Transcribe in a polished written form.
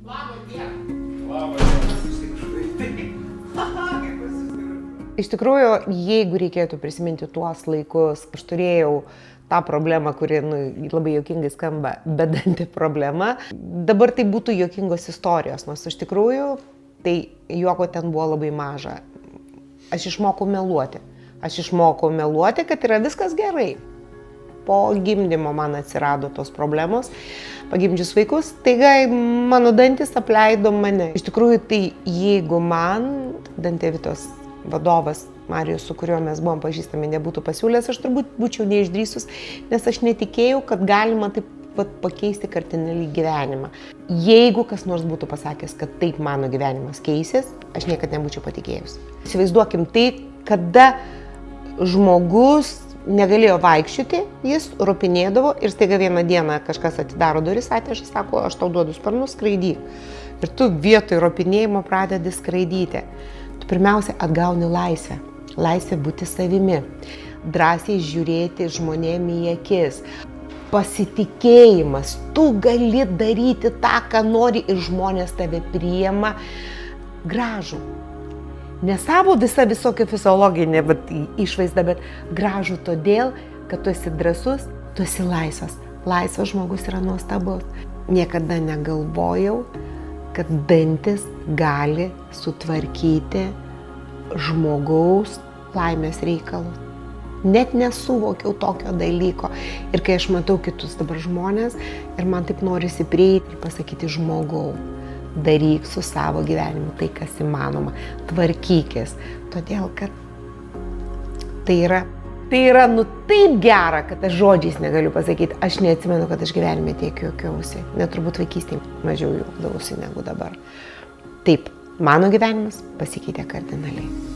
Labą dieną. Labą dieną. Iš tikrųjų, jeigu reikėtų prisiminti tuos laikus, aš turėjau tą problemą, kuri labai juokingai skamba, bedantė problema. Dabar tai būtų juokingos istorijos, nors iš tikrųjų tai juoko ten buvo labai maža. Aš išmokau meluoti. Aš išmokau meluoti, kad yra viskas gerai. Po gimdymo man atsirado tos problemos. Pagimdžius vaikus, taiga mano dantis apleido mane. Iš tikrųjų, tai jeigu man Dantevitos vadovas Marijus, su kuriuo mes buvom pažįstami, nebūtų pasiūlęs, aš turbūt būčiau neišdrįsus, nes aš netikėjau, kad galima taip pat pakeisti kardinaliai gyvenimą. Jeigu kas nors būtų pasakęs, kad taip mano gyvenimas keisės, aš niekada nebūčiau patikėjus. Įsivaizduokim tai, kada žmogus negalėjo vaikščioti, jis ropinėdavo ir staiga vieną dieną kažkas atidaro duris, atneša, sako, aš tau duodu sparnus, skraidyk. Ir tu vietoj ropinėjimo pradedi skraidyti. Tu pirmiausia atgauni laisvę. Laisvė būti savimi. Drąsiai žiūrėti žmonėm į akis. Pasitikėjimas. Tu gali daryti tą, ką nori ir žmonės tave priima gražų. Ne savo visokia fiziologinė išvaizda, bet gražų todėl, kad tu esi drąsus, tu esi laisvas. Laisvas žmogus yra nuostabus. Niekada negalvojau, kad dantis gali sutvarkyti žmogaus laimės reikalus. Net nesuvokiau tokio dalyko. Ir kai aš matau kitus dabar žmonės ir man taip norisi prieiti ir pasakyti žmogau, daryk su savo gyvenimu tai, kas įmanoma, tvarkykis. Todėl, kad tai yra taip gera, kad aš žodžiais negaliu pasakyti. Aš neatsimenu, kad aš gyvenime tiek juokiausi. Net turbūt vaikystėje mažiau juokdavausi negu dabar. Taip, mano gyvenimas pasikeitė kardinaliai.